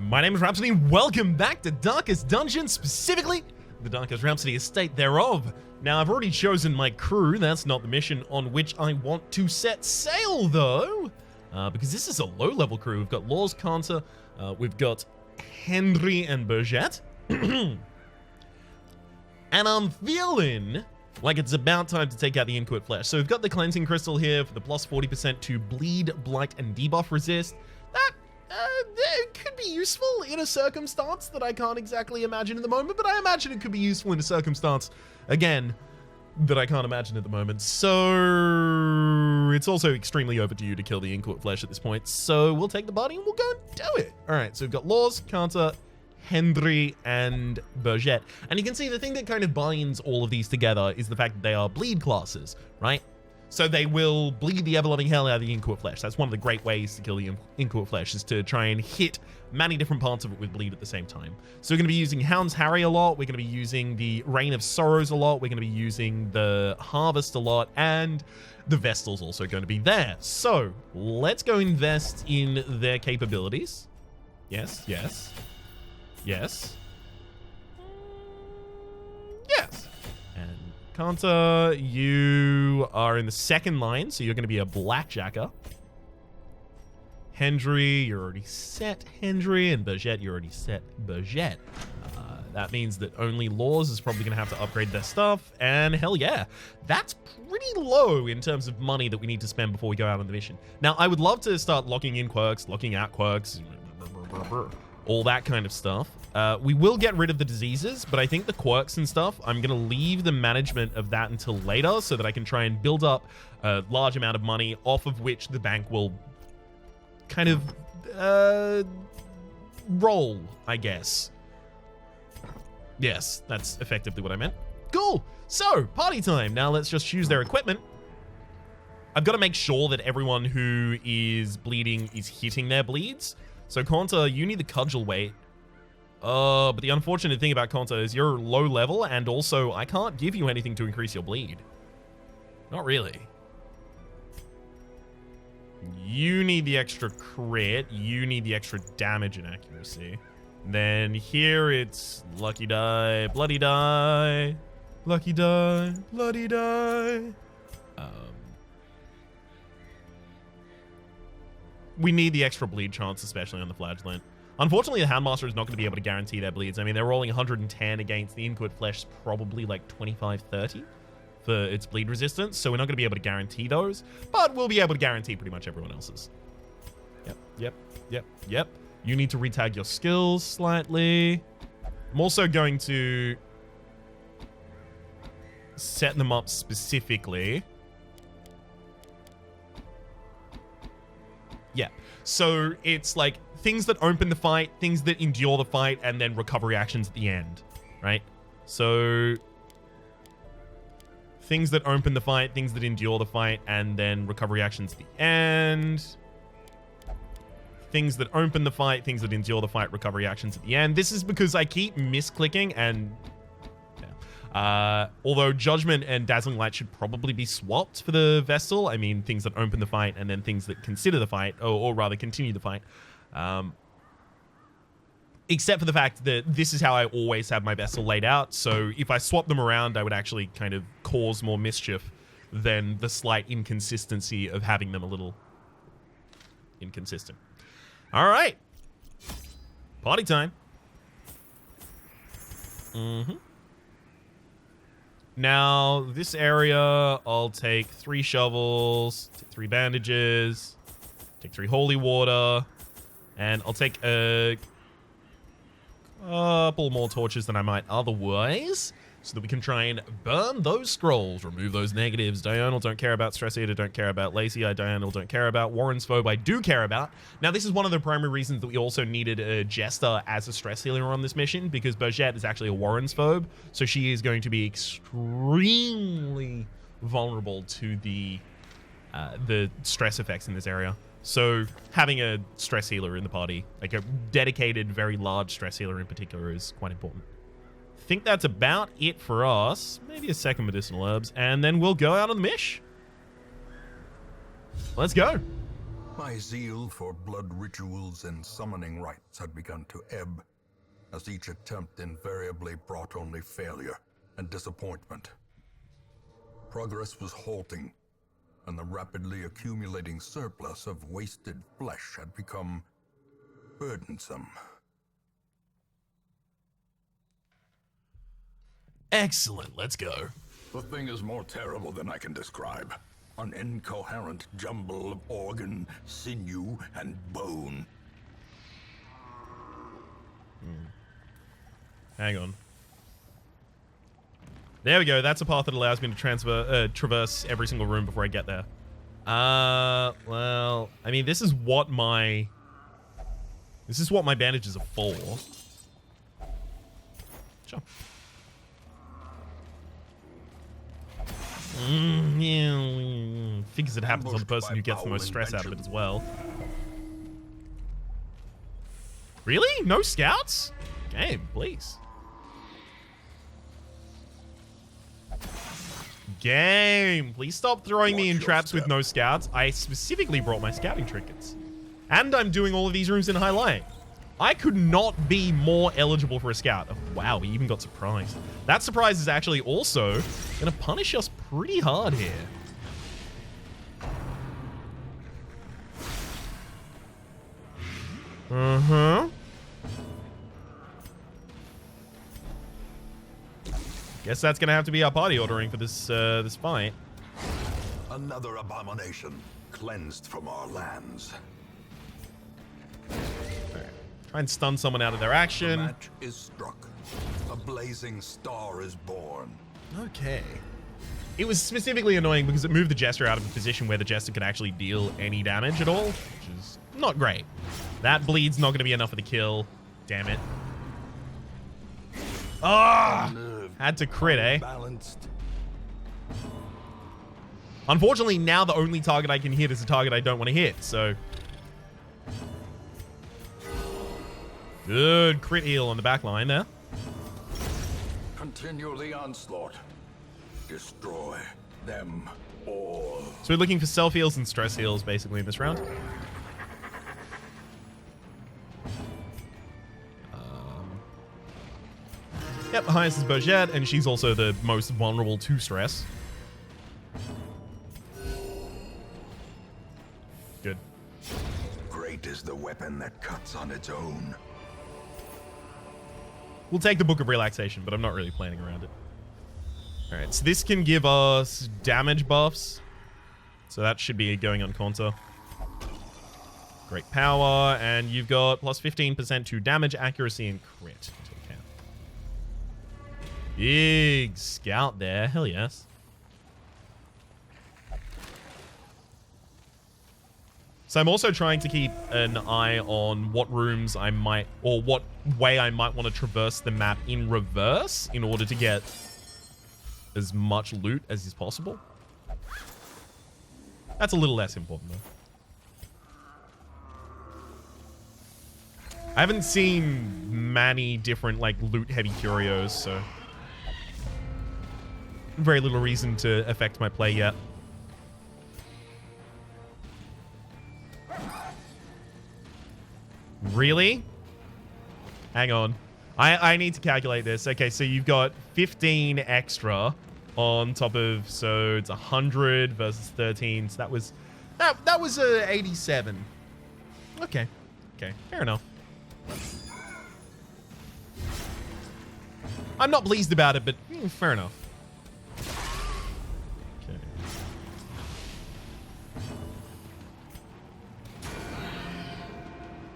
My name is Rhapsody, and welcome back to Darkest Dungeon, specifically the Darkest Rhapsody estate thereof. Now, I've already chosen my crew. That's not the mission on which I want to set sail, though, because this is a low-level crew. We've got Laws, Cantor, we've got Henry and Burgette, and I'm feeling like it's about time to take out the Inchoate flesh. So we've got the Cleansing Crystal here for the plus 40% to bleed, blight, and debuff resist. That it could be useful in a circumstance that I can't exactly imagine at the moment, but I imagine it could be useful in a circumstance, again, that I can't imagine at the moment. So it's also extremely overdue to kill the Inchoate flesh at this point. So we'll take the body and we'll go and do it. All right, so we've got Laws, Cantor, Henry, and Burgette. And you can see the thing that kind of binds all of these together is the fact that they are bleed classes, right? So they will bleed the ever-loving hell out of the Inchoate flesh. That's one of the great ways to kill the Inchoate flesh, is to try and hit many different parts of it with bleed at the same time. So we're going to be using Hound's Harry a lot. We're going to be using the Rain of Sorrows a lot. We're going to be using the Harvest a lot. And the Vestal's also going to be there. So let's go invest in their capabilities. Yes, yes, yes, yes. And Cantor, you are in the second line, so you're going to be a Blackjacker. Henry, you're already set Henry, and Burgette, you're already set Burgette. That means that only Laws is probably going to have to upgrade their stuff, and hell yeah, that's pretty low in terms of money that we need to spend before we go out on the mission. Now, I would love to start locking in quirks, locking out quirks, all that kind of stuff. We will get rid of the diseases, but I think the quirks and stuff, I'm going to leave the management of that until later so that I can try and build up a large amount of money off of which the bank will kind of roll, I guess. Yes, that's effectively what I meant. Cool. So, party time. Now let's just choose their equipment. I've got to make sure that everyone who is bleeding is hitting their bleeds. So, Cantor, you need the cudgel weight. But the unfortunate thing about Cantor is you're low level, and also I can't give you anything to increase your bleed. Not really. You need the extra crit. You need the extra damage and accuracy. Then here it's lucky die, bloody die, lucky die, bloody die. We need the extra bleed chance, especially on the Flagellant. Unfortunately, the Houndmaster is not going to be able to guarantee their bleeds. I mean, they're rolling 110 against the Inchoate flesh, probably like 25, 30 for its bleed resistance. So we're not going to be able to guarantee those, but we'll be able to guarantee pretty much everyone else's. Yep. You need to retag your skills slightly. I'm also going to set them up specifically. Yeah. So it's like things that open the fight, things that endure the fight, and then recovery actions at the end, right? So things that open the fight, things that endure the fight, and then recovery actions at the end. Things that open the fight, things that endure the fight, recovery actions at the end. This is because I keep misclicking, and although Judgment and Dazzling Light should probably be swapped for the Vestal. I mean, things that open the fight and then things that consider the fight, or rather continue the fight. Except for the fact that this is how I always have my Vestal laid out. So if I swap them around, I would actually kind of cause more mischief than the slight inconsistency of having them a little inconsistent. All right. Party time. Now, this area, I'll take 3 shovels, take 3 bandages, take 3 holy water, and I'll take a couple more torches than I might otherwise, so that we can try and burn those scrolls, remove those negatives. Diurnal, don't care about. Stress Eater, don't care about. Lazy Eye, Diurnal, don't care about. Warren's Phobe, I do care about. Now, this is one of the primary reasons that we also needed a Jester as a stress healer on this mission, because Burgette is actually a Warren's Phobe, so she is going to be extremely vulnerable to the stress effects in this area. So having a stress healer in the party, like a dedicated, very large stress healer in particular, is quite important. I think that's about it for us. Maybe a second medicinal herbs, and then we'll go out on the mish. Let's go. My zeal for blood rituals and summoning rites had begun to ebb, as each attempt invariably brought only failure and disappointment. Progress was halting, and the rapidly accumulating surplus of wasted flesh had become burdensome. Excellent, let's go. The thing is more terrible than I can describe. An incoherent jumble of organ, sinew, and bone. Hang on. There we go. That's a path that allows me to traverse every single room before I get there. Well, I mean, this is what my bandages are for. Sure. Yeah, figures it happens on the person who gets the most stress out of it as well. Really? No scouts? Game, please. Game, please stop throwing me in traps with no scouts. I specifically brought my scouting trinkets. And I'm doing all of these rooms in highlight. I could not be more eligible for a scout. Oh, wow, we even got surprised. That surprise is actually also going to punish us pretty hard here. Uh-huh. Guess that's going to have to be our party ordering for this this fight. Another abomination cleansed from our lands. Try and stun someone out of their action. The match is struck. A blazing star is born. Okay. It was specifically annoying because it moved the Jester out of a position where the Jester could actually deal any damage at all, which is not great. That bleed's not going to be enough for the kill. Damn it. Ah! Had to crit, eh? Balanced. Unfortunately, now the only target I can hit is a target I don't want to hit, so... Good crit heal on the back line there. Continue the onslaught. Destroy them all. So we're looking for self heals and stress heals basically in this round. Yep, highest is Bourget, and she's also the most vulnerable to stress. Good. Great is the weapon that cuts on its own. We'll take the Book of Relaxation, but I'm not really planning around it. Alright, so this can give us damage buffs. So that should be going on counter. Great power, and you've got plus 15% to damage, accuracy, and crit. Big scout there. Hell yes. So I'm also trying to keep an eye on what rooms I might, or what way I might want to traverse the map in reverse in order to get as much loot as is possible. That's a little less important though. I haven't seen many different like loot heavy curios, so very little reason to affect my play yet. Really? Hang on. I need to calculate this. Okay, so you've got 15 extra on top of, so it's 100 versus 13. So that was 87. Okay. Okay, fair enough. I'm not pleased about it, but fair enough.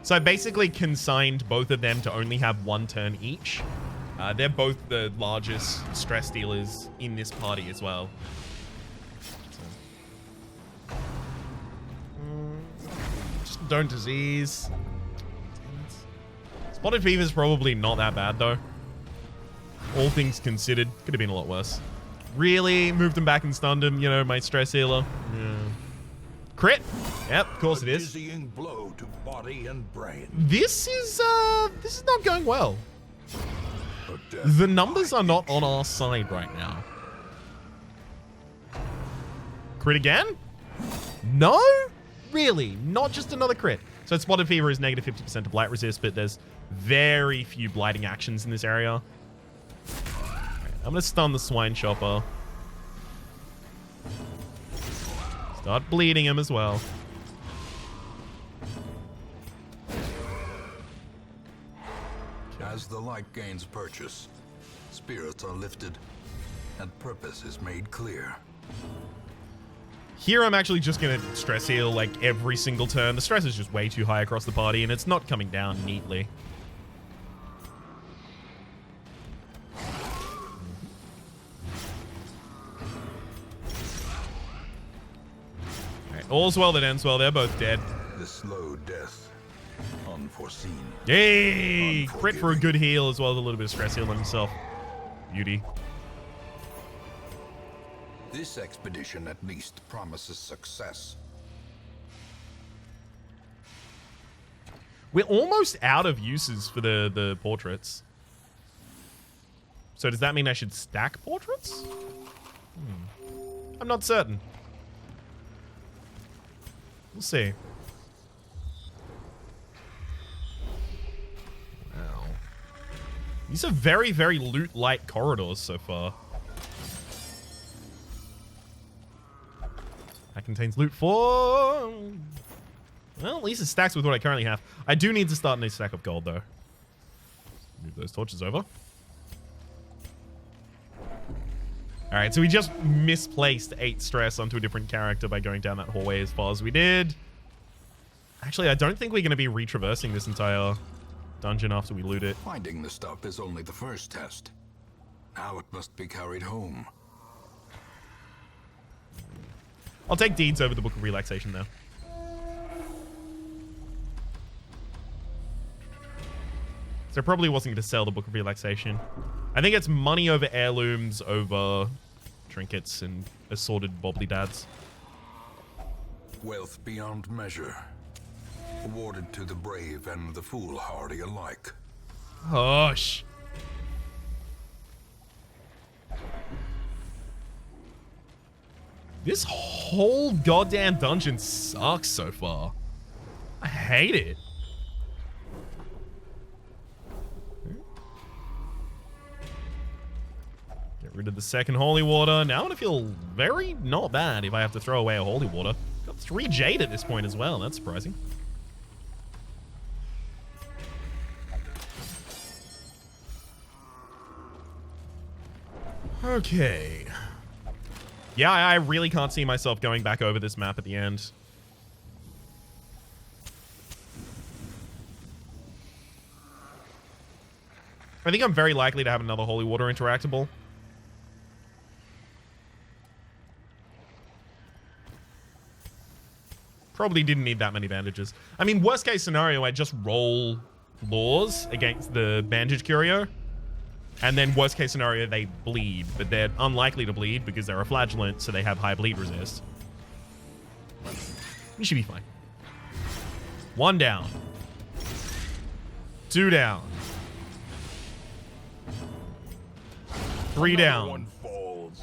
So I basically consigned both of them to only have one turn each. They're both the largest stress dealers in this party as well. So. Just don't disease. Spotted fever is probably not that bad though. All things considered, could have been a lot worse. Really? Moved him back and stunned him, you know, my stress healer. Yeah. Crit. Yep, of course it is. Dizzying blow to body and brain. This is not going well. The numbers are not on our side right now. Crit again? No? Really? Not just another crit. So Spotted Fever is negative 50% to blight resist, but there's very few blighting actions in this area. I'm going to stun the Swine Chopper. Start bleeding him as well. As the light gains purchase, spirits are lifted, and purpose is made clear. Here I'm actually just going to stress heal like every single turn. The stress is just way too high across the party, and it's not coming down neatly. Alright, all's well that ends well. They're both dead. The slow death, unforeseen. Yay! Crit for a good heal as well as a little bit of stress heal on himself. Beauty. This expedition at least promises success. We're almost out of uses for the portraits. So does that mean I should stack portraits? I'm not certain. We'll see. Wow. These are very, very loot-light corridors so far. That contains loot for... Well, at least it stacks with what I currently have. I do need to start a new stack of gold, though. Move those torches over. Alright, so we just misplaced 8 stress onto a different character by going down that hallway as far as we did. Actually, I don't think we're going to be retraversing this entire dungeon after we loot it. Finding the stuff is only the first test. Now it must be carried home. I'll take deeds over the Book of Relaxation, though. So I probably wasn't going to sell the Book of Relaxation. I think it's money over heirlooms over trinkets and assorted bobbly dads. Wealth beyond measure. Awarded to the brave and the foolhardy alike. Hush. This whole goddamn dungeon sucks so far. I hate it. Get rid of the second holy water. Now I'm gonna feel very not bad if I have to throw away a holy water. Got 3 jade at this point as well. That's surprising. Okay. Yeah, I really can't see myself going back over this map at the end. I think I'm very likely to have another holy water interactable. Probably didn't need that many bandages. I mean, worst case scenario, I just roll laws against the bandage curio. And then worst case scenario, they bleed, but they're unlikely to bleed because they're a flagellant, so they have high bleed resist. We should be fine. 1 down. 2 down. 3 down. One falls.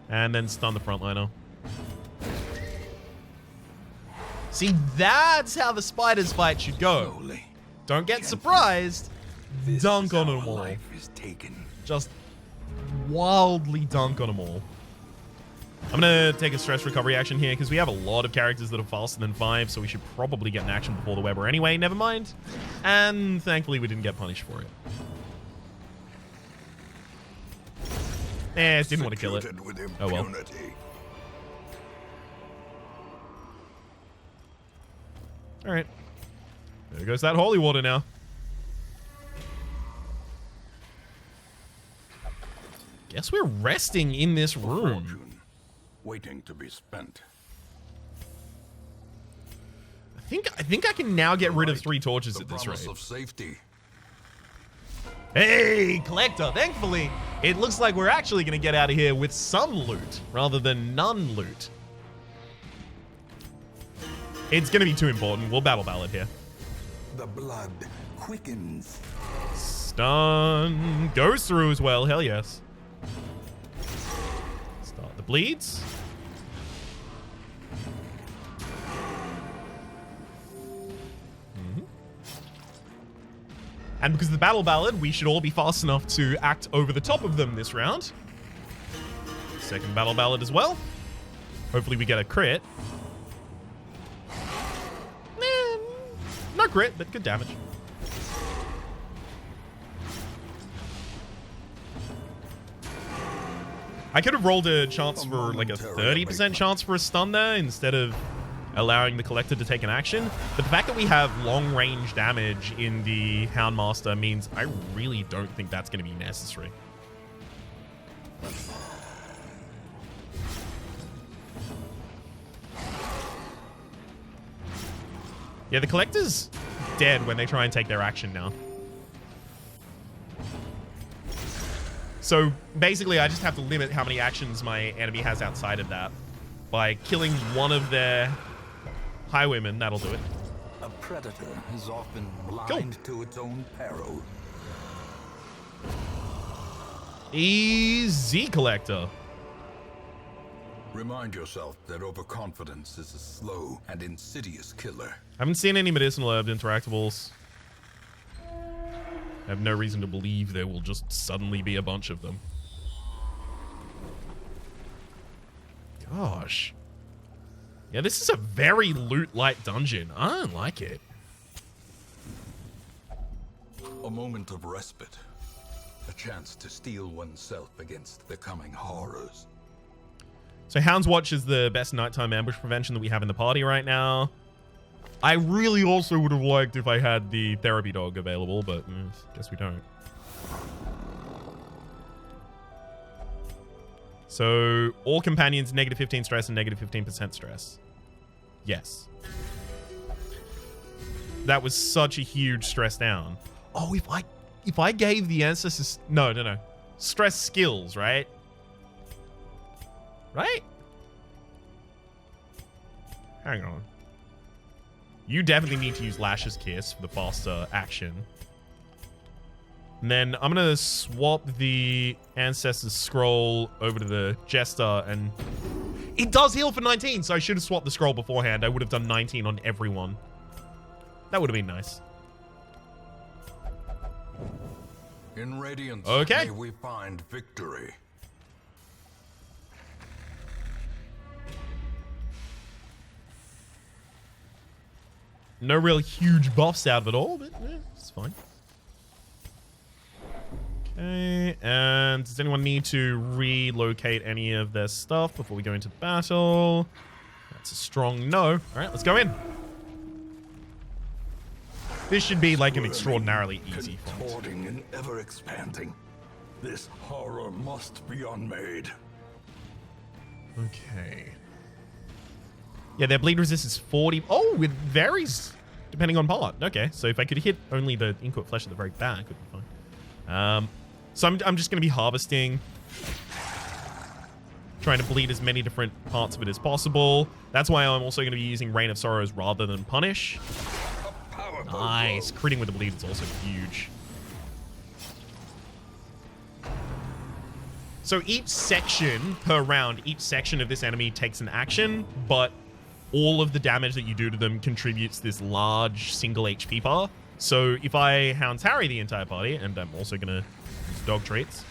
And then stun the frontliner. See, that's how the spiders fight should go. Slowly. Don't get surprised. Dunk on them all. Life is taken. Just wildly dunk on them all. I'm going to take a stress recovery action here because we have a lot of characters that are faster than 5, so we should probably get an action before the Weber anyway. Never mind. And thankfully, we didn't get punished for it. Didn't want to kill it. Oh well. Alright. There goes that holy water now. Guess we're resting in this room. Fortune, waiting to be spent. I think I can now get rid of 3 torches at this rate. Promise of safety. Hey, Collector. Thankfully, it looks like we're actually going to get out of here with some loot rather than none loot. It's going to be too important. We'll battle ballad here. The blood quickens. Stun. Goes through as well. Hell yes. Start the bleeds. And because of the Battle Ballad, we should all be fast enough to act over the top of them this round. Second Battle Ballad as well. Hopefully we get a crit. No crit, but good damage. I could have rolled a chance for like a 30% chance for a stun there instead of allowing the Collector to take an action. But the fact that we have long range damage in the Houndmaster means I really don't think that's going to be necessary. Yeah, the Collector's dead when they try and take their action now. So basically, I just have to limit how many actions my enemy has outside of that. By killing one of their highwaymen, that'll do it. A predator is often blind to its own peril. Easy, Collector. Remind yourself that overconfidence is a slow and insidious killer. Haven't seen any medicinal herb interactables. I have no reason to believe there will just suddenly be a bunch of them. Gosh. Yeah, this is a very loot-light dungeon. I don't like it. A moment of respite. A chance to steel oneself against the coming horrors. So Hound's Watch is the best nighttime ambush prevention that we have in the party right now. I really also would have liked if I had the therapy dog available, but guess we don't. So all companions negative 15 stress and negative 15% stress. Yes. That was such a huge stress down. Oh, if I gave the ancestors no. Stress skills, right? Right? Hang on. You definitely need to use Lash's Kiss for the faster action. And then I'm going to swap the Ancestor's Scroll over to the Jester, and it does heal for 19, so I should have swapped the scroll beforehand. I would have done 19 on everyone. That would have been nice. In Radiance, okay. May we find victory. No real huge buffs out of it all, but yeah, it's fine. Okay, and does anyone need to relocate any of their stuff before we go into battle? That's a strong no. All right, let's go in. This should be like an extraordinarily easy fight. Contorting and ever expanding. This horror must be unmade. Okay. Yeah, their bleed resist is 40. Oh, it varies depending on part. Okay, so if I could hit only the Inchoate flesh at the very back, it would be fine. So I'm just going to be harvesting. Trying to bleed as many different parts of it as possible. That's why I'm also going to be using Rain of Sorrows rather than Punish. Nice. Critting with the bleed is also huge. So each section per round, each section of this enemy takes an action, but all of the damage that you do to them contributes this large single HP bar. So if I Hound's Harry the entire party, and I'm also going to use dog treats,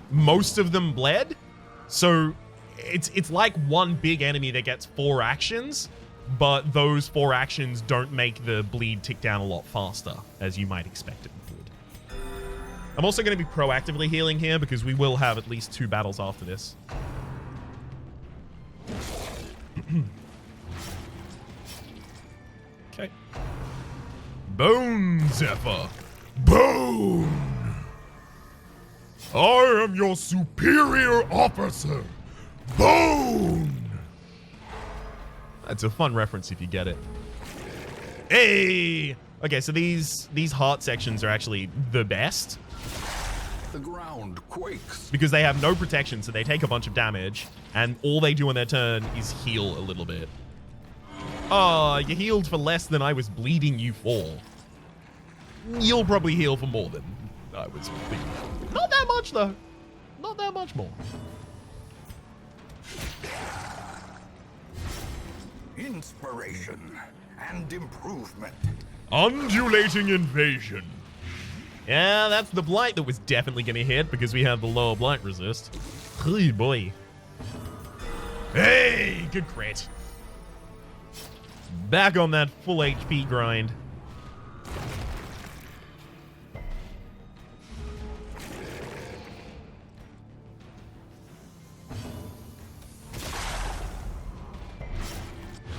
most of them bled. So it's like one big enemy that gets 4 actions, but those 4 actions don't make the bleed tick down a lot faster, as you might expect it would. I'm also going to be proactively healing here because we will have at least 2 battles after this. Okay. Bone Zephyr. Bone! I am your superior officer. Bone! That's a fun reference if you get it. Hey! Okay, so these heart sections are actually the best. The ground quakes. Because they have no protection, so they take a bunch of damage, and all they do on their turn is heal a little bit. Oh, you healed for less than I was bleeding you for. You'll probably heal for more than I was bleeding. Not that much, though. Not that much more. Inspiration and improvement. Undulating invasion. Yeah, that's the blight that was definitely going to hit because we have the lower blight resist. Oh boy. Hey, good crit. Back on that full HP grind.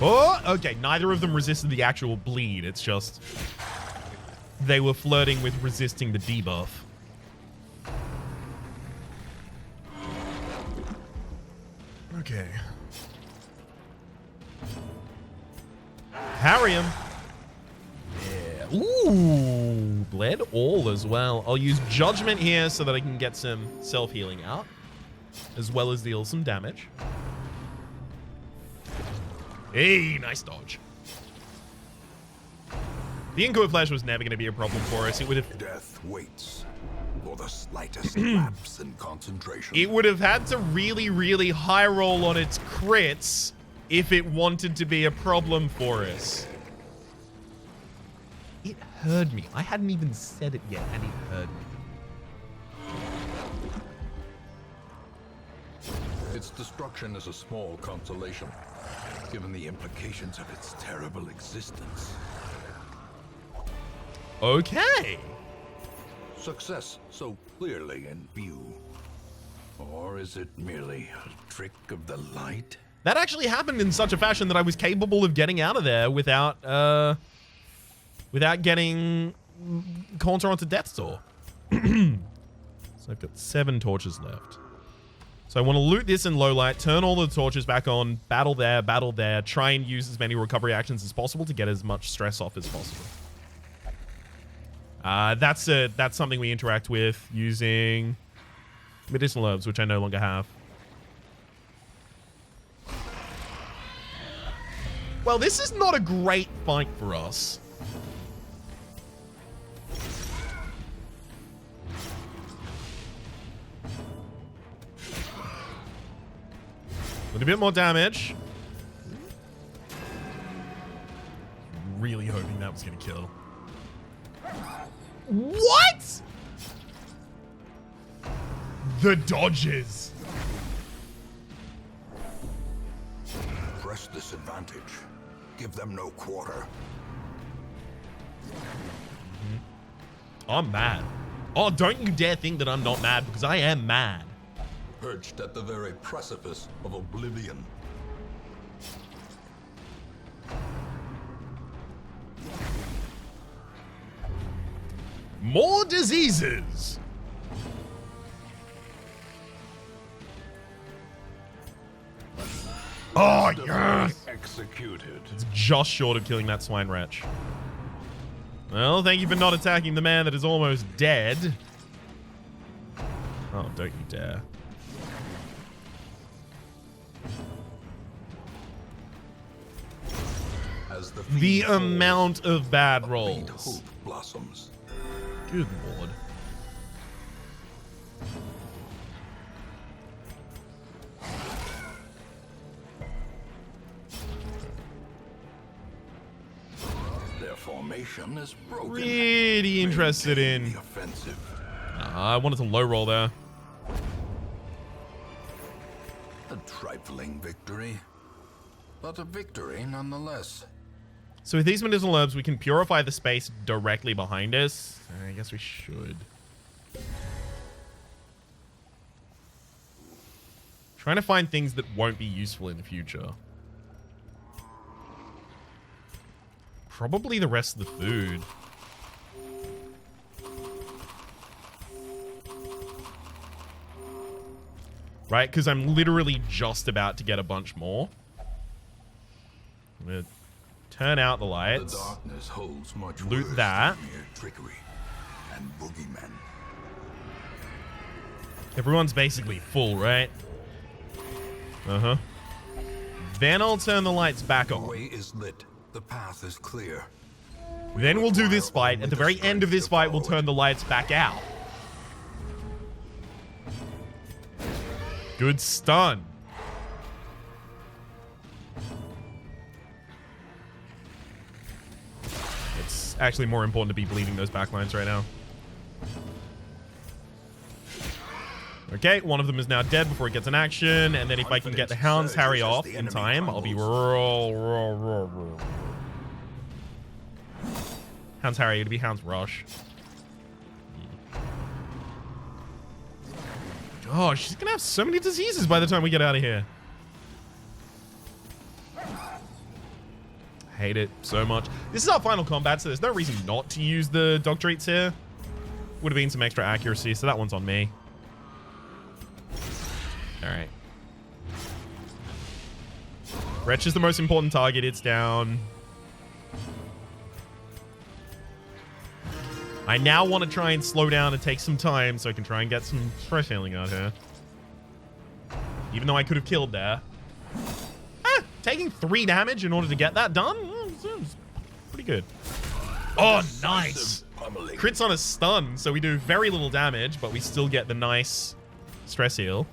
Oh, okay. Neither of them resisted the actual bleed. It's just they were flirting with resisting the debuff. Okay. Harry him. Yeah. Ooh, bled all as well. I'll use Judgment here so that I can get some self-healing out, as well as deal some damage. Hey, nice dodge. The Inchoate Flash was never going to be a problem for us. It would have... Death waits for the slightest lapse in concentration. It would have had to really, really high roll on its crits if it wanted to be a problem for us. It heard me. I hadn't even said it yet, and it heard me. Its destruction is a small consolation, given the implications of its terrible existence. Okay. Success so clearly in view. Or is it merely a trick of the light? That actually happened in such a fashion that I was capable of getting out of there without getting Contour onto Death's Door. So I've got 7 torches left. So I want to loot this in low light, turn all the torches back on, battle there, try and use as many recovery actions as possible to get as much stress off as possible. That's something we interact with using medicinal herbs, which I no longer have. Well, this is not a great fight for us. A little bit more damage. Really hoping that was going to kill. What? The dodges. Press this advantage. Give them no quarter. I'm mad. Oh, don't you dare think that I'm not mad, because I am mad. Perched at the very precipice of oblivion. More diseases. Oh, yes. Executed. It's just short of killing that swine wretch. Well, thank you for not attacking the man that is almost dead. Oh, don't you dare. As The amount of bad faint rolls. hope blossoms. Good lord. Their formation is broken. Really interested Maintain in... the offensive. I wanted to low roll there. A trifling victory, but a victory nonetheless. So with these medicinal herbs, we can purify the space directly behind us. I guess we should. Trying to find things that won't be useful in the future. Probably the rest of the food. Right, because I'm literally just about to get a bunch more. I'm gonna turn out the lights. The darkness holds much Loot worse that. than mere trickery and boogeymen. Everyone's basically full, right? Uh-huh. Then I'll turn the lights back The on. way is lit. The path is clear. Then we'll do this require fight. only At the the very end of this strength to fight, we'll follow turn the lights back out. Good stun. Actually more important to be bleeding those backlines right now. Okay, one of them is now dead before it gets an action, and then if I can get the Hound's Harry off in time, I'll be roll. Hound's Harry, it'll be Hound's Rush. Oh, she's gonna have so many diseases by the time we get out of here. Hate it so much. This is our final combat, so there's no reason not to use the dog treats here. Would have been some extra accuracy, so that one's on me. Alright. Wretch is the most important target. It's down. I now want to try and slow down and take some time so I can try and get some stress healing out here. Even though I could have killed there. Taking 3 damage in order to get that done? Sounds pretty good. Oh, nice. Crits on a stun, so we do very little damage, but we still get the nice stress heal.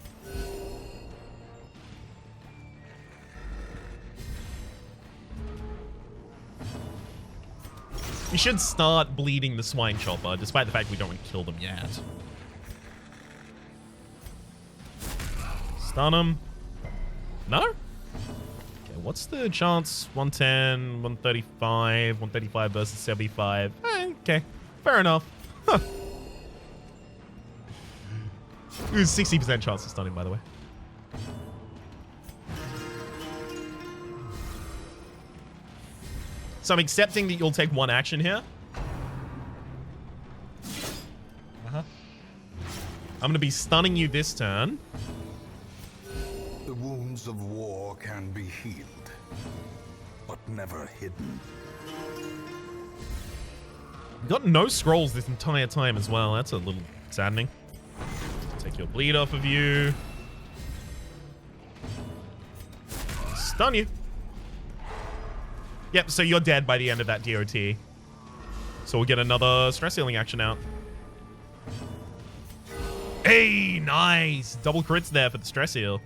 We should start bleeding the swine chopper, despite the fact we don't want to kill them yet. Stun him. No? Okay, what's the chance? 110, 135, 135 versus 75. Okay, fair enough. Huh. It was 60% chance of stunning, by the way. So I'm accepting that you'll take 1 action here. I'm going to be stunning you this turn. The wounds of war can be healed, but never hidden. Got no scrolls this entire time as well. That's a little saddening. Take your bleed off of you. Stun you. Yep, so you're dead by the end of that DOT. So we'll get another stress healing action out. Hey, nice. Double crits there for the stress heal.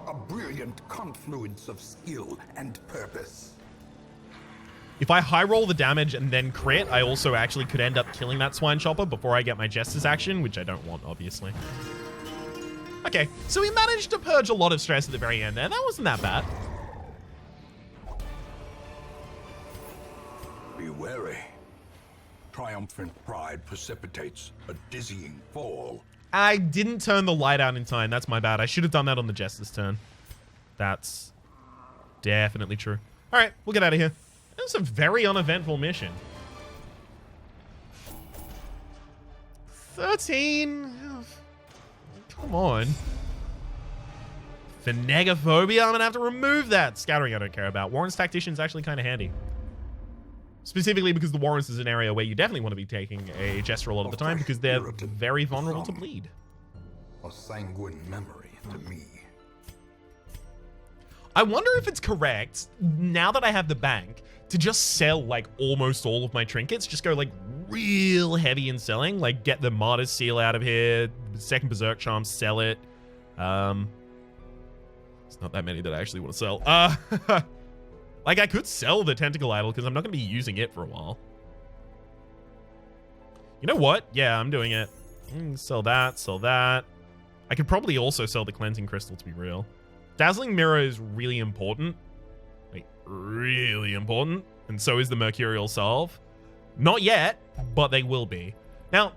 A brilliant confluence of skill and purpose. If I high roll the damage and then crit, I also actually could end up killing that swine chopper before I get my Jester's action, which I don't want, obviously. Okay, so we managed to purge a lot of stress at the very end there. That wasn't that bad. Be wary. Triumphant pride precipitates a dizzying fall. I didn't turn the light out in time. That's my bad. I should have done that on the Jester's turn. That's definitely true. All right, we'll get out of here. It was a very uneventful mission. 13. Come on. For negaphobia, I'm going to have to remove that. Scattering I don't care about. Warren's Tactician is actually kind of handy. Specifically because the Warrens is an area where you definitely want to be taking a Jester a lot of the time because they're very vulnerable to bleed. A sanguine memory to me. I wonder if it's correct, now that I have the bank, to just sell like almost all of my trinkets. Just go like real heavy in selling. Like get the Martyr's Seal out of here. Second Berserk Charm, sell it. It's not that many that I actually want to sell. Like I could sell the Tentacle Idol because I'm not going to be using it for a while. You know what? Yeah, I'm doing it. Sell that, sell that. I could probably also sell the Cleansing Crystal to be real. Dazzling Mirror is really important. Like, really important. And so is the Mercurial Salve. Not yet, but they will be. Now,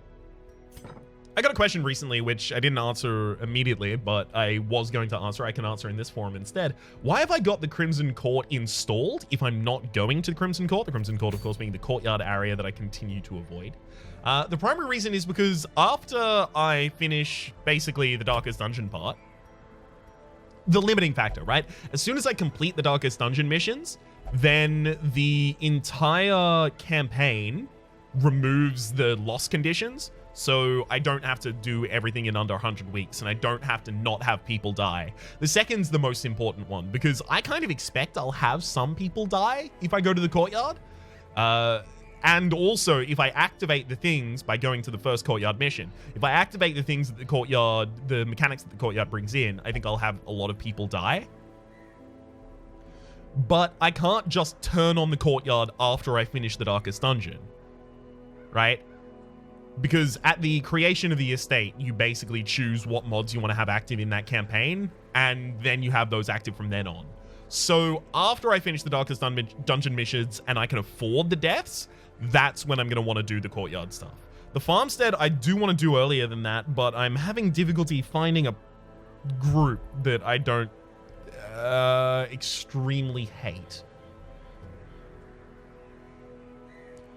I got a question recently, which I didn't answer immediately, but I was going to answer. I can answer in this forum instead. Why have I got the Crimson Court installed if I'm not going to the Crimson Court? The Crimson Court, of course, being the courtyard area that I continue to avoid. The primary reason is because after I finish basically the Darkest Dungeon part, the limiting factor, right? As soon as I complete the Darkest Dungeon missions, then the entire campaign removes the loss conditions. So I don't have to do everything in under 100 weeks, and I don't have to not have people die. The second's the most important one, because I kind of expect I'll have some people die if I go to the courtyard. And also, if I activate the things by going to the first courtyard mission, if I activate the things that the courtyard, the mechanics that the courtyard brings in, I think I'll have a lot of people die. but I can't just turn on the courtyard after I finish the Darkest Dungeon, right? Because at the creation of the estate, you basically choose what mods you want to have active in that campaign, and then you have those active from then on. So after I finish the Darkest Dungeon missions and I can afford the deaths, that's when I'm going to want to do the courtyard stuff. The farmstead, I do want to do earlier than that, but I'm having difficulty finding a group that I don't extremely hate.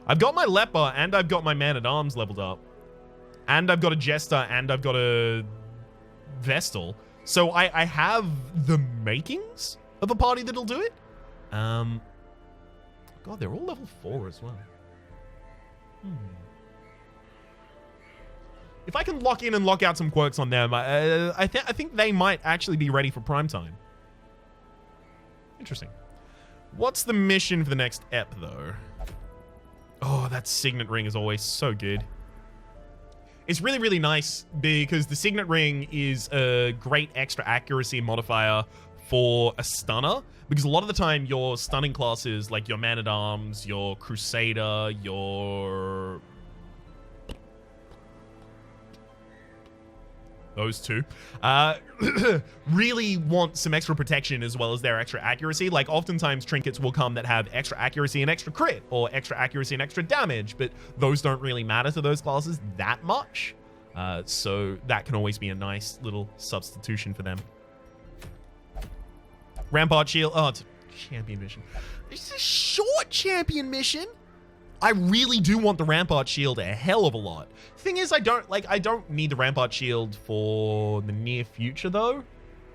I've got my leper and I've got my man-at-arms leveled up. And I've got a jester and I've got a vestal. So I have the makings of a party that'll do it. God, they're all level 4 as well. If I can lock in and lock out some quirks on them, I think they might actually be ready for prime time. Interesting. What's the mission for the next ep, though? Oh, that signet ring is always so good. It's really, really nice because the signet ring is a great extra accuracy modifier for a stunner. Because a lot of the time, your stunning classes, like your man-at-arms, your crusader, your... those two, really want some extra protection as well as their extra accuracy. Like, oftentimes trinkets will come that have extra accuracy and extra crit, or extra accuracy and extra damage, but those don't really matter to those classes that much. So that can always be a nice little substitution for them. Rampart Shield. Oh, it's a champion mission. It's a short champion mission. I really do want the Rampart Shield a hell of a lot. Thing is, I don't need the Rampart Shield for the near future, though,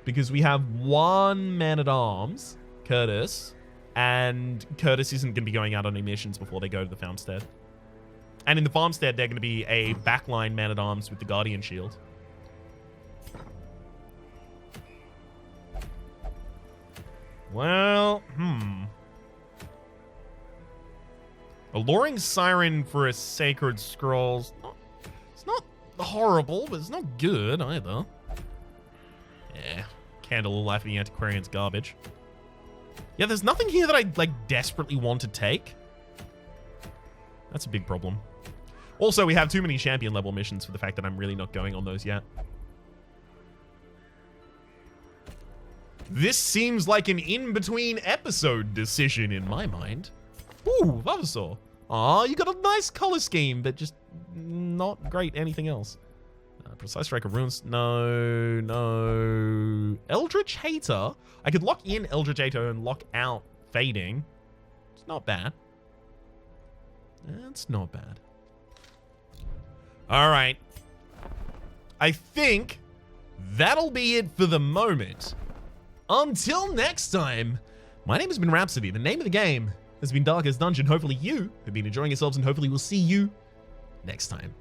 because we have one man-at-arms, Curtis, and Curtis isn't going to be going out on any missions before they go to the farmstead. And in the farmstead, they're going to be a backline man-at-arms with the Guardian Shield. Well, Alluring Siren for a Sacred Scrolls. It's not horrible, but it's not good either. Yeah, Candle of Life of the Antiquarian's garbage. Yeah, there's nothing here that I, desperately want to take. That's a big problem. Also, we have too many champion level missions for the fact that I'm really not going on those yet. This seems like an in-between episode decision in my mind. Ooh, Vavasaur. Aw, you got a nice color scheme, but just not great anything else. Precise Strike of Runes. No. Eldritch Hater. I could lock in Eldritch Hater and lock out Fading. It's not bad. It's not bad. All right. I think that'll be it for the moment. Until next time, my name has been Rhapsody. The name of the game has been Darkest Dungeon. Hopefully you have been enjoying yourselves, and hopefully we'll see you next time.